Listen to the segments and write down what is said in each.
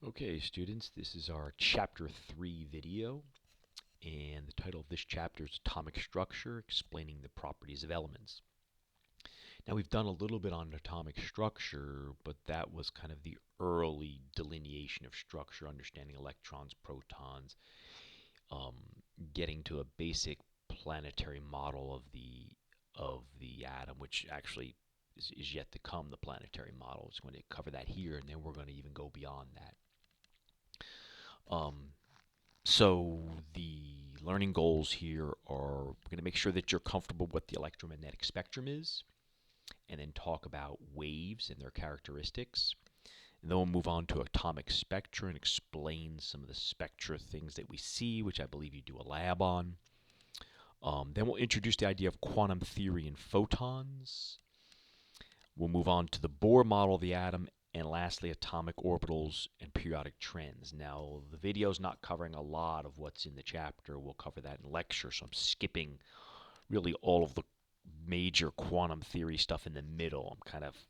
Okay, students, this is our Chapter 3 video, and the title of this chapter is Atomic Structure, Explaining the Properties of Elements. Now, we've done a little bit on atomic structure, but that was kind of the early delineation of structure, understanding electrons, protons, um, getting to a basic planetary model of the atom, which actually is yet to come, the planetary model. It's going to cover that here, and then we're going to even go beyond that. Um, So the learning goals here are we're going to make sure that you're comfortable with the electromagnetic spectrum is, and then talk about waves and their characteristics. And then we'll move on to atomic spectra and explain some of the spectra things that we see, which I believe you do a lab on. Then we'll introduce the idea of quantum theory and photons. We'll move on to the Bohr model of the atom, and lastly, atomic orbitals and periodic trends. Now, the video is not covering a lot of what's in the chapter. We'll cover that in lecture, so I'm skipping really all of the major quantum theory stuff in the middle. I'm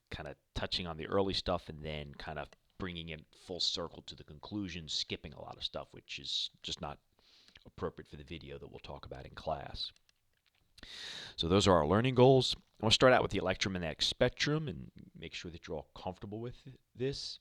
kind of touching on the early stuff and then kind of bringing it full circle to the conclusion, skipping a lot of stuff, which is just not appropriate for the video that we'll talk about in class. So those are our learning goals. We'll start out with the electromagnetic spectrum and make sure that you're all comfortable with this.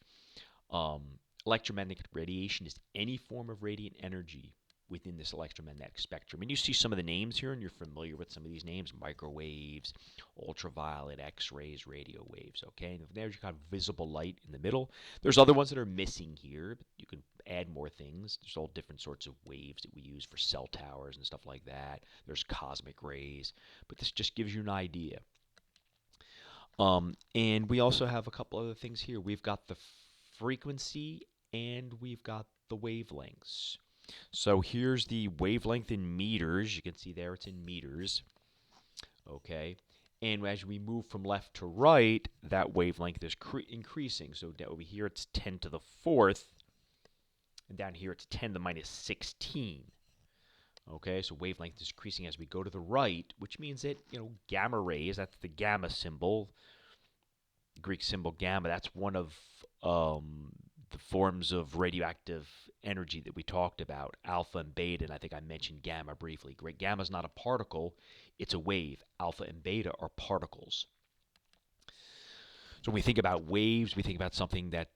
Um, Electromagnetic radiation is any form of radiant energy within this electromagnetic spectrum. And you see some of the names here, and you're familiar with some of these names: microwaves, ultraviolet, X-rays, radio waves. Okay, and there's you got visible light in the middle. There's other ones that are missing here, but you can add more things. There's all different sorts of waves that we use for cell towers and stuff like that. There's cosmic rays, but this just gives you an idea. And we also have a couple other things here. We've got the frequency and we've got the wavelengths. So here's the wavelength in meters. You can see there it's in meters. Okay. And as we move from left to right, that wavelength is increasing. So over here it's 10 to the fourth, and down here it's 10 to the minus 16. Okay, so wavelength is increasing as we go to the right, which means that, gamma rays, that's the gamma symbol, Greek symbol gamma, that's one of the forms of radioactive energy that we talked about, alpha and beta, and I think I mentioned gamma briefly. Gamma is not a particle, it's a wave. Alpha and beta are particles. So when we think about waves, we think about something that,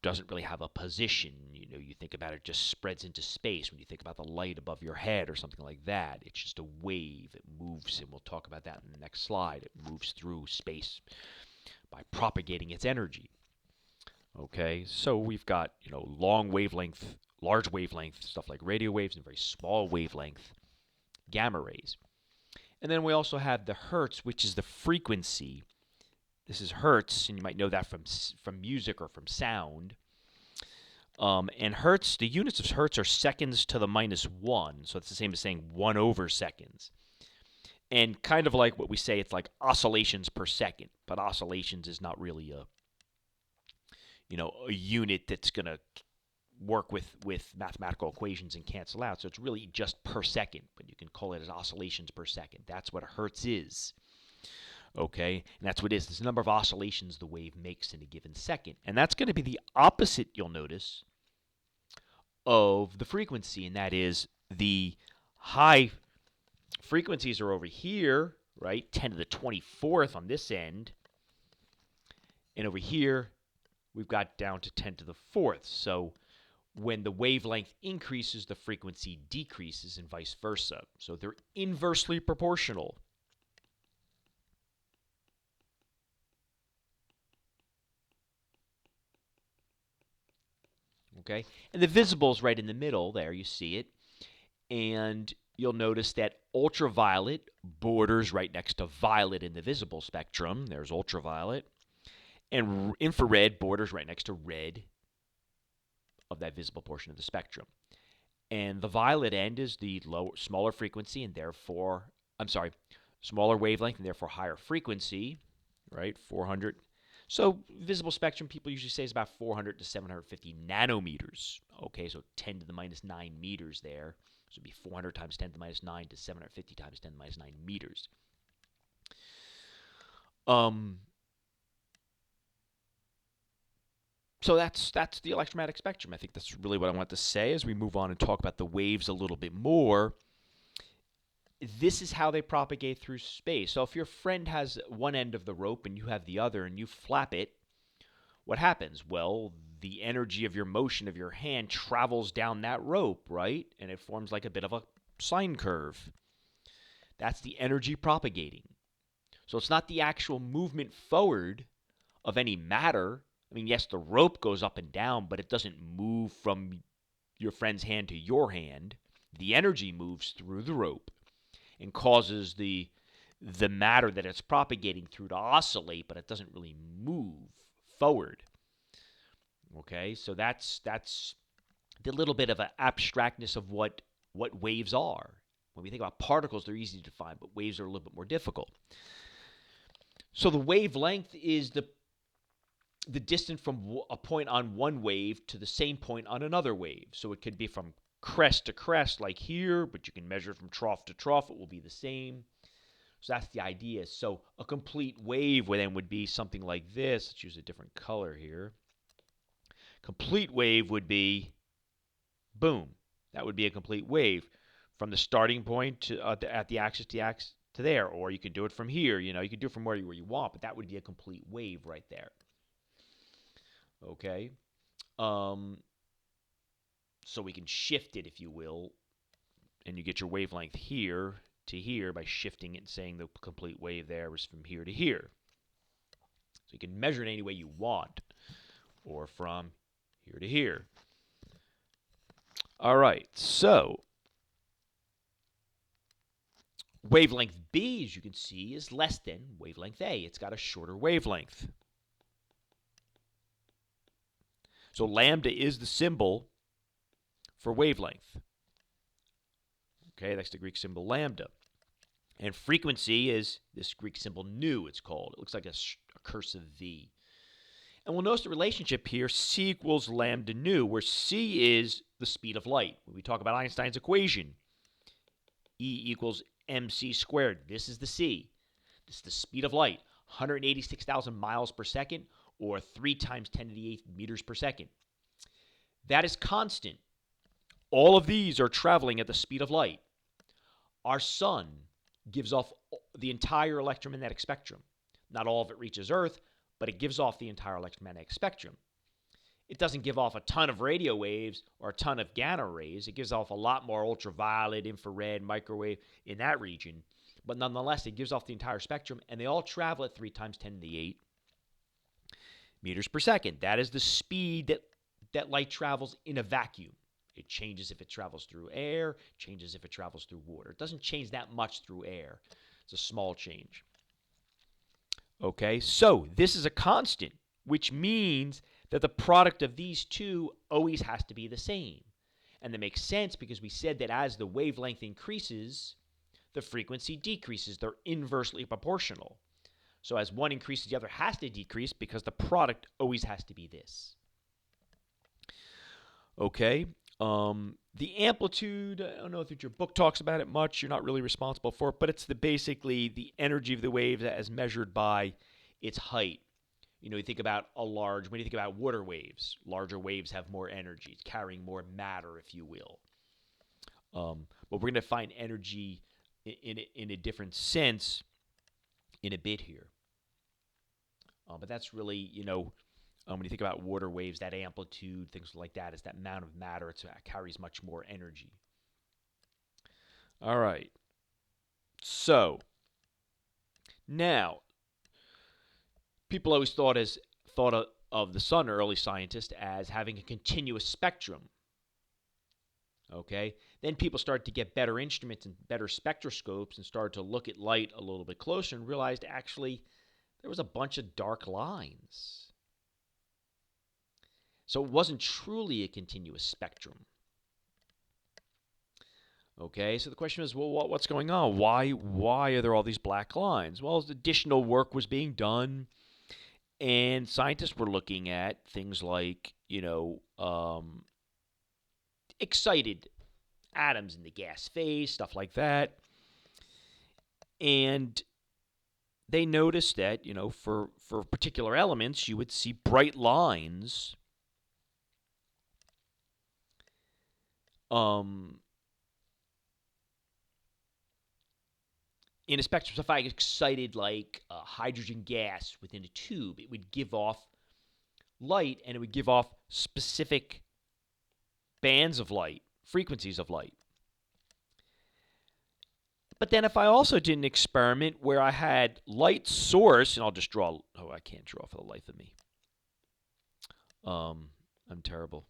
doesn't really have a position. You think about it just spreads into space. When you think about the light above your head or something like that, it's just a wave. It moves, and we'll talk about that in the next slide. It moves through space by propagating its energy. Okay, so we've got, long wavelength, large wavelength stuff like radio waves, and very small wavelength gamma rays. And then we also have the hertz, which is the frequency. This is hertz, and you might know that from music or from sound. And hertz, the units of hertz are seconds to the minus 1, so it's the same as saying 1 over seconds. And kind of like what we say, it's like oscillations per second, but oscillations is not really a unit that's going to work with mathematical equations and cancel out. So it's really just per second, but you can call it as oscillations per second. That's what a hertz is. Okay, and that's what it is. It's the number of oscillations the wave makes in a given second. And that's going to be the opposite, you'll notice, of the frequency, and that is the high frequencies are over here, right? 10 to the 24th on this end. And over here, we've got down to 10 to the 4th. So when the wavelength increases, the frequency decreases, and vice versa. So they're inversely proportional. Okay, and the visible is right in the middle there. You see it. And you'll notice that ultraviolet borders right next to violet in the visible spectrum. There's ultraviolet. And infrared borders right next to red of that visible portion of the spectrum. And the violet end is the smaller frequency and therefore, smaller wavelength and therefore higher frequency, right? 400. So visible spectrum, people usually say is about 400 to 750 nanometers. Okay, so 10 to the minus 9 meters there. So it'd be 400 times 10 to the minus 9 to 750 times 10 to the minus 9 meters. So that's the electromagnetic spectrum. I think that's really what I want to say as we move on and talk about the waves a little bit more. This is how they propagate through space. So if your friend has one end of the rope and you have the other and you flap it, what happens? Well, the energy of your motion of your hand travels down that rope, right? And it forms like a bit of a sine curve. That's the energy propagating. So it's not the actual movement forward of any matter. I mean, yes, the rope goes up and down, but it doesn't move from your friend's hand to your hand. The energy moves through the rope and causes the matter that it's propagating through to oscillate, but it doesn't really move forward. Okay, so that's the little bit of an abstractness of what waves are. When we think about particles, they're easy to define, but waves are a little bit more difficult. So the wavelength is the distance from a point on one wave to the same point on another wave. So it could be from crest to crest like here, but you can measure from trough to trough. It will be the same. So that's the idea. So a complete wave then would be something like this. Let's use a different color here. Complete wave would be, boom. That would be a complete wave from the starting point to at the axis to there. Or you could do it from here. You could do it from where you want, but that would be a complete wave right there. Okay. So we can shift it, if you will, and you get your wavelength here to here by shifting it and saying the complete wave there is from here to here. So you can measure it any way you want, or from here to here. All right, so wavelength B, as you can see, is less than wavelength A. It's got a shorter wavelength. So lambda is the symbol for wavelength. Okay, that's the Greek symbol lambda. And frequency is this Greek symbol nu, it's called. It looks like a cursive V. And we'll notice the relationship here, C equals lambda nu, where C is the speed of light. When we talk about Einstein's equation, E equals mc squared. This is the C. This is the speed of light, 186,000 miles per second, or 3 times 10 to the 8th meters per second. That is constant. All of these are traveling at the speed of light. Our sun gives off the entire electromagnetic spectrum. Not all of it reaches Earth, but it gives off the entire electromagnetic spectrum. It doesn't give off a ton of radio waves or a ton of gamma rays. It gives off a lot more ultraviolet, infrared, microwave in that region. But nonetheless, it gives off the entire spectrum, and they all travel at 3 times 10 to the 8 meters per second. That is the speed that light travels in a vacuum. It changes if it travels through air, changes if it travels through water. It doesn't change that much through air. It's a small change. Okay, so this is a constant, which means that the product of these two always has to be the same. And that makes sense because we said that as the wavelength increases, the frequency decreases. They're inversely proportional. So as one increases, the other has to decrease because the product always has to be this. Okay. The amplitude, I don't know if your book talks about it much. You're not really responsible for it, but it's basically the energy of the wave as measured by its height. You think about when you think about water waves, larger waves have more energy. It's carrying more matter, if you will. But we're going to find energy in a different sense in a bit here. But that's really, when you think about water waves, that amplitude, things like that, is that amount of matter. It carries much more energy. All right. So, now, people always thought of the sun, early scientists, as having a continuous spectrum. Okay? Then people started to get better instruments and better spectroscopes and started to look at light a little bit closer and realized actually there was a bunch of dark lines. So it wasn't truly a continuous spectrum. Okay, so the question is, well, what's going on? Why are there all these black lines? Well, additional work was being done, and scientists were looking at things like, excited atoms in the gas phase, stuff like that. And they noticed that, for particular elements, you would see bright lines in a spectrum. So if I excited like hydrogen gas within a tube, it would give off light, and it would give off specific bands of light, frequencies of light. But then if I also did an experiment where I had light source, and I'll just draw, oh, I can't draw for the life of me. I'm terrible.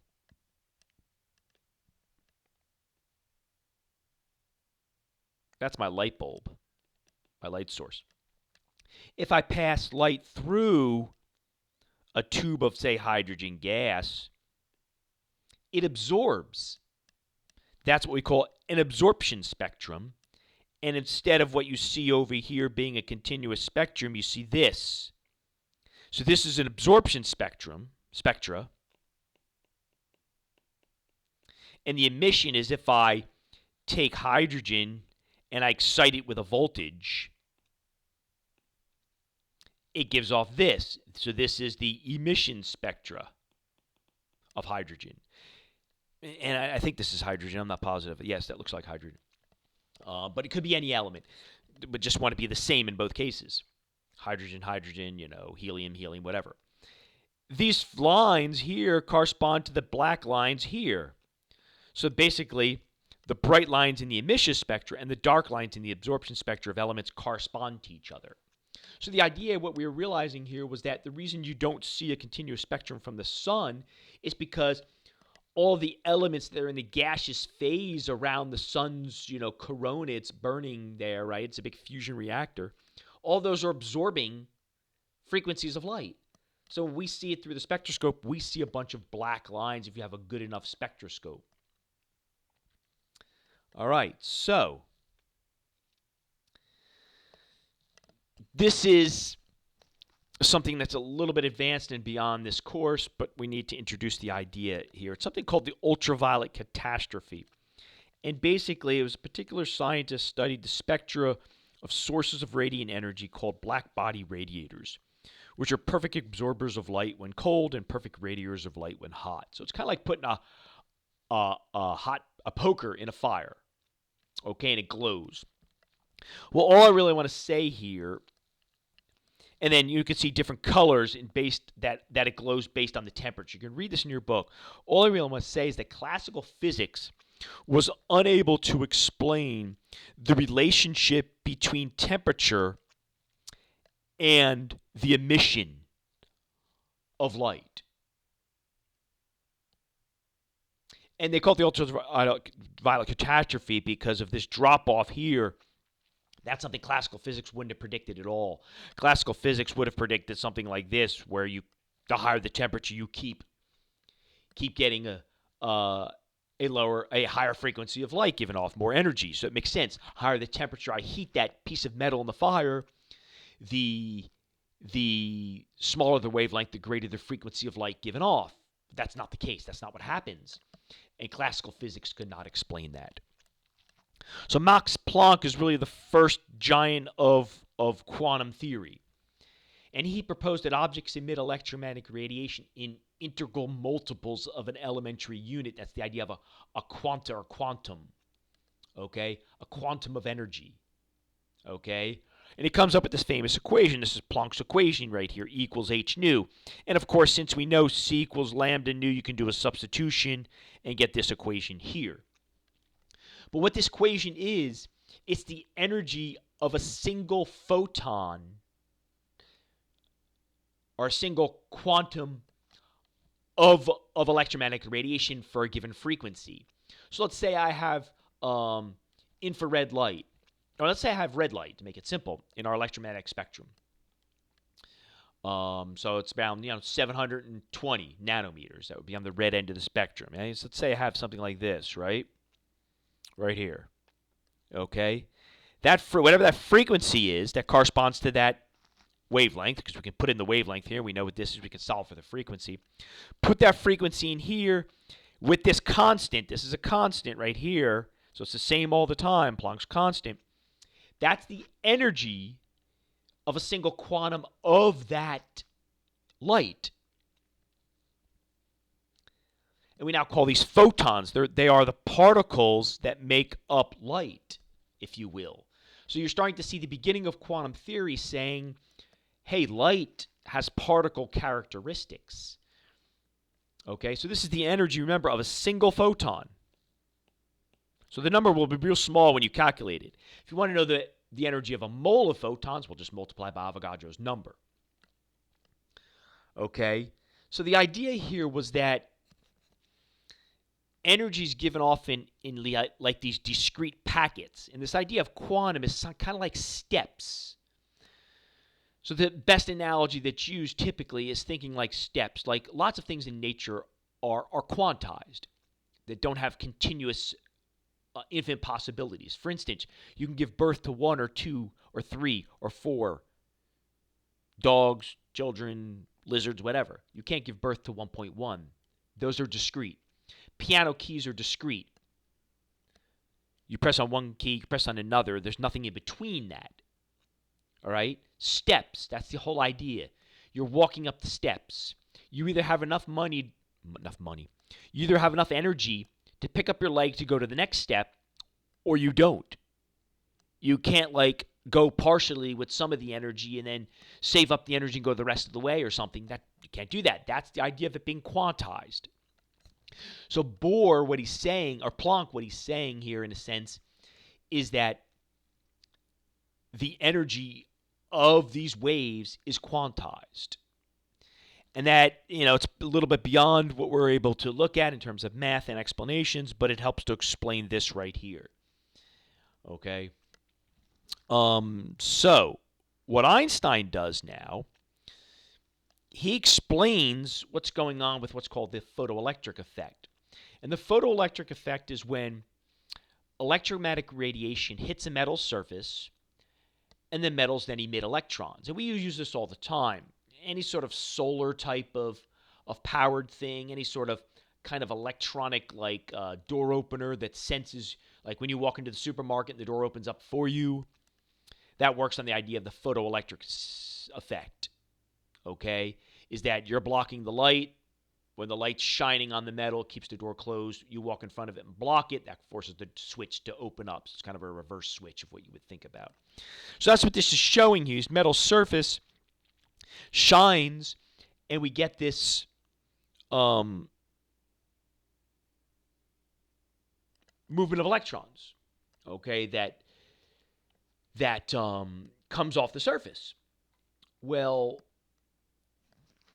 That's my light bulb, my light source. If I pass light through a tube of, say, hydrogen gas, it absorbs. That's what we call an absorption spectrum. And instead of what you see over here being a continuous spectrum, you see this. So this is an absorption spectra. And the emission is if I take hydrogen and I excite it with a voltage, it gives off this. So this is the emission spectra of hydrogen. And I think this is hydrogen. I'm not positive. Yes, that looks like hydrogen. But it could be any element. But just want to be the same in both cases. Hydrogen, hydrogen, helium, helium, whatever. These lines here correspond to the black lines here. So basically, the bright lines in the emission spectra and the dark lines in the absorption spectra of elements correspond to each other. So the idea, what we were realizing here, was that the reason you don't see a continuous spectrum from the sun is because all the elements that are in the gaseous phase around the sun's, corona, it's burning there, right? It's a big fusion reactor. All those are absorbing frequencies of light. So when we see it through the spectroscope, we see a bunch of black lines if you have a good enough spectroscope. All right, so this is something that's a little bit advanced and beyond this course, but we need to introduce the idea here. It's something called the ultraviolet catastrophe. And basically, it was a particular scientist studied the spectra of sources of radiant energy called black body radiators, which are perfect absorbers of light when cold and perfect radiators of light when hot. So it's kind of like putting a poker in a fire, okay, and it glows. Well, all I really want to say here, and then you can see different colors in that it glows based on the temperature. You can read this in your book. All I really want to say is that classical physics was unable to explain the relationship between temperature and the emission of light. And they call it the ultraviolet catastrophe because of this drop-off here. That's something classical physics wouldn't have predicted at all. Classical physics would have predicted something like this, where the higher the temperature, you keep getting a higher frequency of light given off, more energy. So it makes sense. Higher the temperature, I heat that piece of metal in the fire, the smaller the wavelength, the greater the frequency of light given off. That's not the case. That's not what happens. And classical physics could not explain that. So Max Planck is really the first giant of quantum theory. And he proposed that objects emit electromagnetic radiation in integral multiples of an elementary unit. That's the idea of a quanta or quantum, okay? A quantum of energy, okay? And he comes up with this famous equation. This is Planck's equation right here, E equals h nu. And of course, since we know C equals lambda nu, you can do a substitution and get this equation here. But what this equation is, it's the energy of a single photon or a single quantum of electromagnetic radiation for a given frequency. So let's say I have infrared light, or let's say I have red light, to make it simple, in our electromagnetic spectrum. So it's around 720 nanometers. That would be on the red end of the spectrum. So let's say I have something like this, right here. Okay, whatever that frequency is, that corresponds to that wavelength, because we can put in the wavelength here. We know what this is. We can solve for the frequency. Put that frequency in here with this constant. This is a constant right here. So it's the same all the time, Planck's constant. That's the energy of a single quantum of that light. And we now call these photons. They are the particles that make up light, if you will. So you're starting to see the beginning of quantum theory saying, hey, light has particle characteristics. Okay, so this is the energy, remember, of a single photon. So the number will be real small when you calculate it. If you want to know the energy of a mole of photons, we'll just multiply by Avogadro's number. Okay, so the idea here was that energy is given off in like these discrete packets. And this idea of quantum is kind of like steps. So the best analogy that's used typically is thinking like steps. Like lots of things in nature are quantized that don't have continuous infinite possibilities. For instance, you can give birth to 1 or 2 or 3 or 4 dogs, children, lizards, whatever. You can't give birth to 1.1. Those are discrete. Piano keys are discrete. You press on one key, you press on another. There's nothing in between that. All right? Steps, that's the whole idea. You're walking up the steps. You either have enough money, you either have enough energy to pick up your leg to go to the next step, or you don't. You can't like go partially with some of the energy and then save up the energy and go the rest of the way or something. That you can't do that. That's the idea of it being quantized. So Bohr, what he's saying, or Planck, what he's saying here in a sense, is that the energy of these waves is quantized. And that, it's a little bit beyond what we're able to look at in terms of math and explanations, but it helps to explain this right here. Okay? So, what Einstein does now, he explains what's going on with what's called the photoelectric effect. And the photoelectric effect is when electromagnetic radiation hits a metal surface, and the metals then emit electrons. And we use this all the time. Any sort of solar type of powered thing, any sort of kind of electronic like door opener that senses, like when you walk into the supermarket and the door opens up for you, that works on the idea of the photoelectric effect. Okay? Is that you're blocking the light. When the light's shining on the metal, it keeps the door closed. You walk in front of it and block it. That forces the switch to open up. So it's kind of a reverse switch of what you would think about. So that's what this is showing you. This metal surface shines, and we get this movement of electrons, okay, that comes off the surface. Well,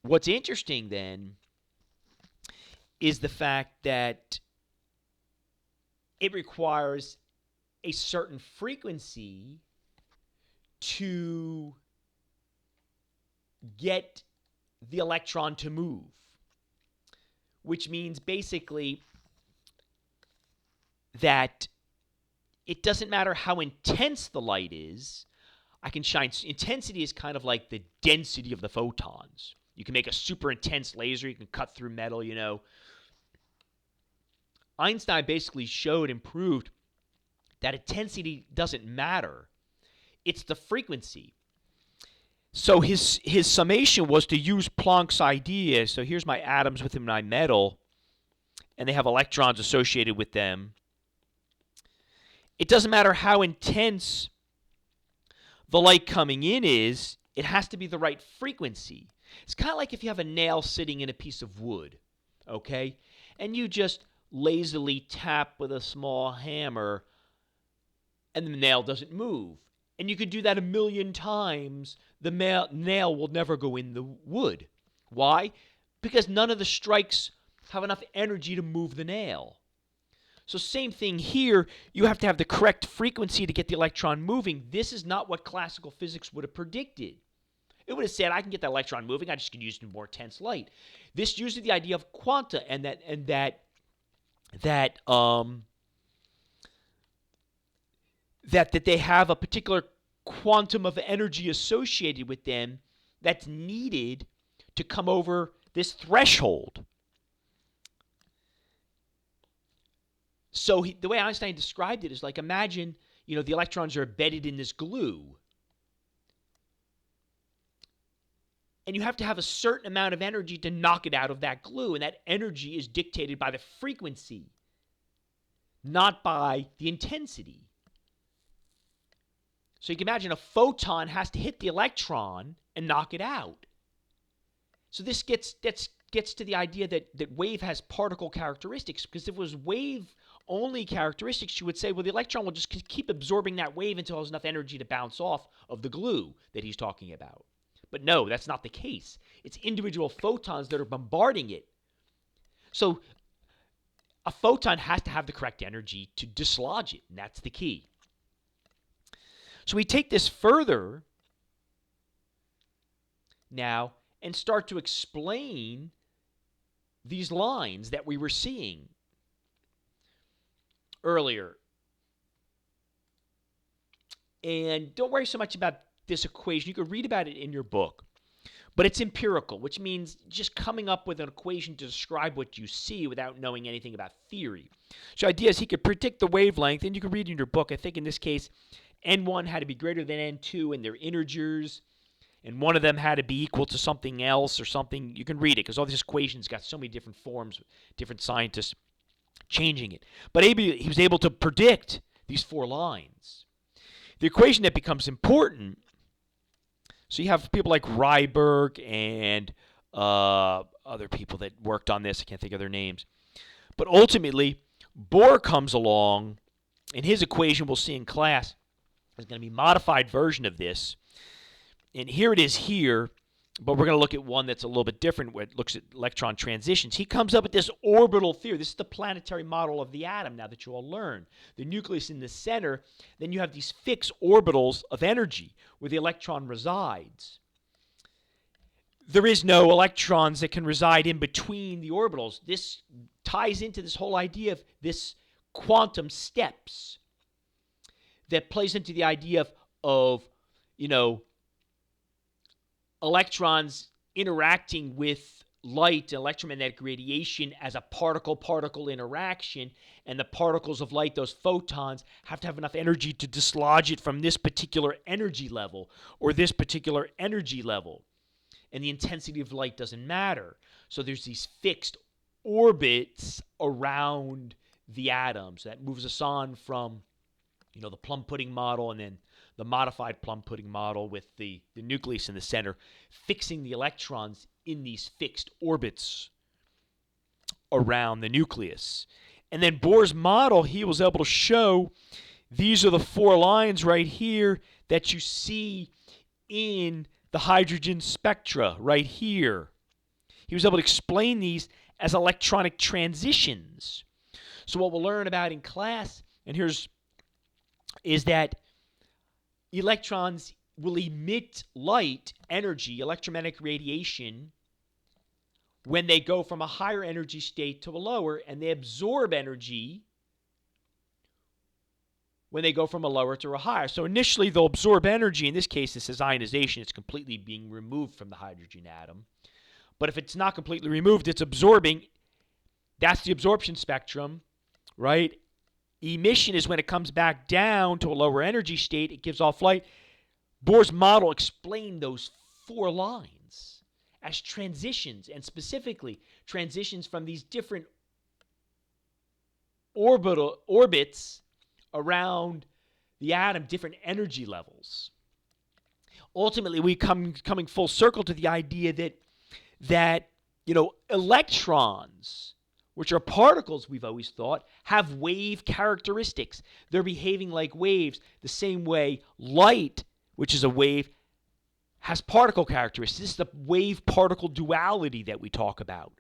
what's interesting then is the fact that it requires a certain frequency to get the electron to move, which means basically that it doesn't matter how intense the light is. I can shine. Intensity is kind of like the density of the photons. You can make a super intense laser. You can cut through metal, Einstein basically showed and proved that intensity doesn't matter. It's the frequency. So his summation was to use Planck's idea. So here's my atoms within my metal, and they have electrons associated with them. It doesn't matter how intense the light coming in is, it has to be the right frequency. It's kind of like if you have a nail sitting in a piece of wood, okay? And you just lazily tap with a small hammer, and the nail doesn't move. And you could do that 1,000,000 times. The nail will never go in the wood. Why? Because none of the strikes have enough energy to move the nail. So same thing here. You have to have the correct frequency to get the electron moving. This is not what classical physics would have predicted. It would have said, I can get the electron moving. I just can use more intense light. This uses the idea of quanta and that they have a particular quantum of energy associated with them that's needed to come over this threshold. So the way Einstein described it is like, imagine, the electrons are embedded in this glue. And you have to have a certain amount of energy to knock it out of that glue. And that energy is dictated by the frequency, not by the intensity. So you can imagine a photon has to hit the electron and knock it out. So this gets to the idea that wave has particle characteristics, because if it was wave-only characteristics, you would say, well, the electron will just keep absorbing that wave until there's enough energy to bounce off of the glue that he's talking about. But no, that's not the case. It's individual photons that are bombarding it. So a photon has to have the correct energy to dislodge it, and that's the key. So we take this further now and start to explain these lines that we were seeing earlier. And don't worry so much about this equation. You can read about it in your book. But it's empirical, which means just coming up with an equation to describe what you see without knowing anything about theory. So the idea is he could predict the wavelength, and you can read in your book, I think in this case, N1 had to be greater than N2 and they're integers, and one of them had to be equal to something else or something. You can read it because all these equations got so many different forms, different scientists changing it. But he was able to predict these 4 lines. The equation that becomes important, so you have people like Rydberg and other people that worked on this. I can't think of their names. But ultimately, Bohr comes along, and his equation we'll see in class is going to be a modified version of this. And here it is here, but we're going to look at one that's a little bit different where it looks at electron transitions. He comes up with this orbital theory. This is the planetary model of the atom now that you all learn. The nucleus in the center, then you have these fixed orbitals of energy where the electron resides. There is no electrons that can reside in between the orbitals. This ties into this whole idea of this quantum steps that plays into the idea of electrons interacting with light and electromagnetic radiation as a particle-particle interaction, and the particles of light, those photons, have to have enough energy to dislodge it from this particular energy level or this particular energy level. And the intensity of light doesn't matter. So there's these fixed orbits around the atom. So that moves us on from the plum pudding model and then the modified plum pudding model with the nucleus in the center, fixing the electrons in these fixed orbits around the nucleus. And then Bohr's model, he was able to show these are the 4 lines right here that you see in the hydrogen spectra right here. He was able to explain these as electronic transitions. So what we'll learn about in class, and is that electrons will emit light energy, electromagnetic radiation, when they go from a higher energy state to a lower, and they absorb energy when they go from a lower to a higher. So initially they'll absorb energy. In this case, this is ionization. It's completely being removed from the hydrogen atom. But if it's not completely removed, it's absorbing. That's the absorption spectrum, right? Emission is when it comes back down to a lower energy state. It gives off light. Bohr's model explained those 4 lines as transitions, and specifically transitions from these different orbits around the atom, different energy levels. Ultimately, we coming full circle to the idea that electrons, which are particles, we've always thought, have wave characteristics. They're behaving like waves the same way light, which is a wave, has particle characteristics. This is the wave-particle duality that we talk about.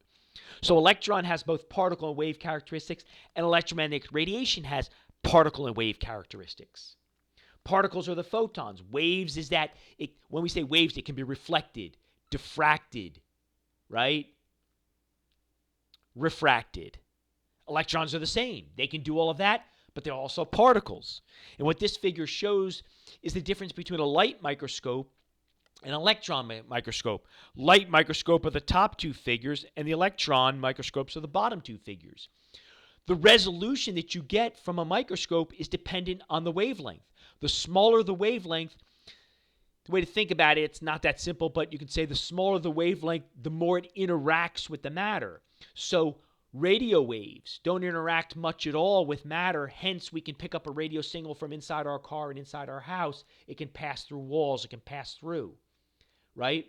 So electron has both particle and wave characteristics, and electromagnetic radiation has particle and wave characteristics. Particles are the photons. Waves is that, when we say waves, it can be reflected, diffracted, right? Refracted. Electrons are the same. They can do all of that, but they're also particles. And what this figure shows is the difference between a light microscope and an electron microscope. Light microscope are the top 2 figures, and the electron microscopes are the bottom 2 figures. The resolution that you get from a microscope is dependent on the wavelength. The smaller the wavelength, the way to think about it, it's not that simple, but you can say the smaller the wavelength, the more it interacts with the matter. So radio waves don't interact much at all with matter. Hence, we can pick up a radio signal from inside our car and inside our house. It can pass through walls. It can pass through, right?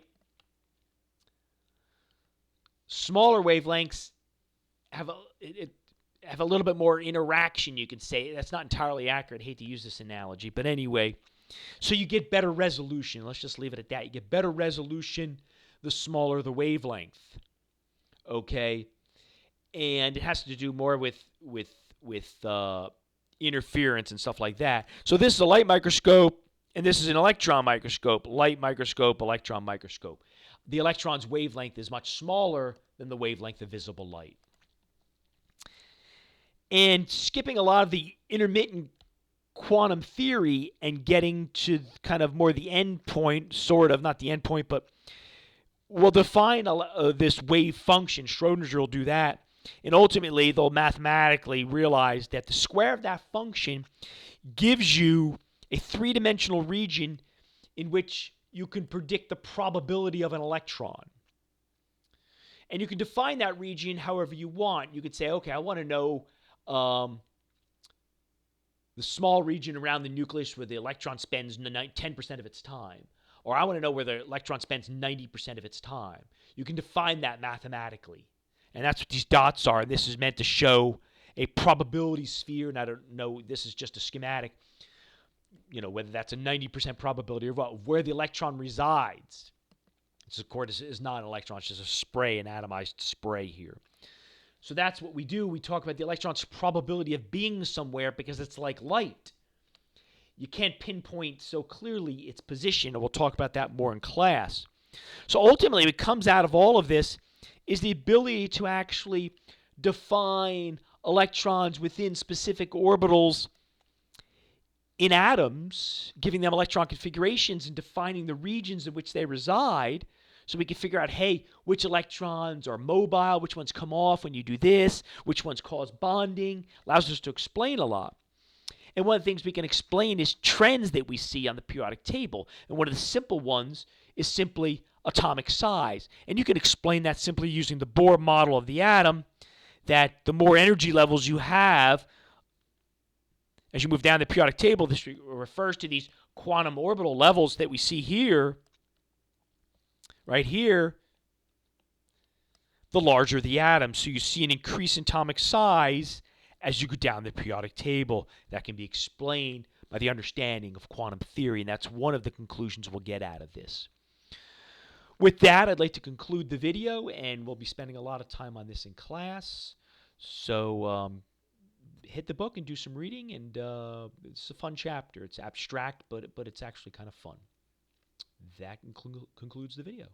Smaller wavelengths have a little bit more interaction, you can say. That's not entirely accurate. I hate to use this analogy. But anyway, so you get better resolution. Let's just leave it at that. You get better resolution the smaller the wavelength. Okay? And it has to do more with interference and stuff like that. So this is a light microscope, and this is an electron microscope. Light microscope, electron microscope. The electron's wavelength is much smaller than the wavelength of visible light. And skipping a lot of the intermittent quantum theory and getting to kind of more the end point, sort of, not the end point, but we'll define this wave function. Schrodinger will do that. And ultimately, they'll mathematically realize that the square of that function gives you a three-dimensional region in which you can predict the probability of an electron. And you can define that region however you want. You could say, okay, I want to know the small region around the nucleus where the electron spends 10% of its time. Or I want to know where the electron spends 90% of its time. You can define that mathematically. And that's what these dots are. And this is meant to show a probability sphere. And I don't know, this is just a schematic. You know, whether that's a 90% probability or what, where the electron resides. This, of course, is not an electron. It's just a spray, an atomized spray here. So that's what we do. We talk about the electron's probability of being somewhere because it's like light. You can't pinpoint so clearly its position, and we'll talk about that more in class. So ultimately, what comes out of all of this is the ability to actually define electrons within specific orbitals in atoms, giving them electron configurations and defining the regions in which they reside. So we can figure out, hey, which electrons are mobile, which ones come off when you do this, which ones cause bonding. Allows us to explain a lot. And one of the things we can explain is trends that we see on the periodic table. And one of the simple ones is simply atomic size. And you can explain that simply using the Bohr model of the atom, that the more energy levels you have, as you move down the periodic table, this refers to these quantum orbital levels that we see here, right here, the larger the atom. So you see an increase in atomic size as you go down the periodic table. That can be explained by the understanding of quantum theory, and that's one of the conclusions we'll get out of this. With that, I'd like to conclude the video, and we'll be spending a lot of time on this in class. So hit the book and do some reading, and it's a fun chapter. It's abstract, but it's actually kind of fun. That concludes the video.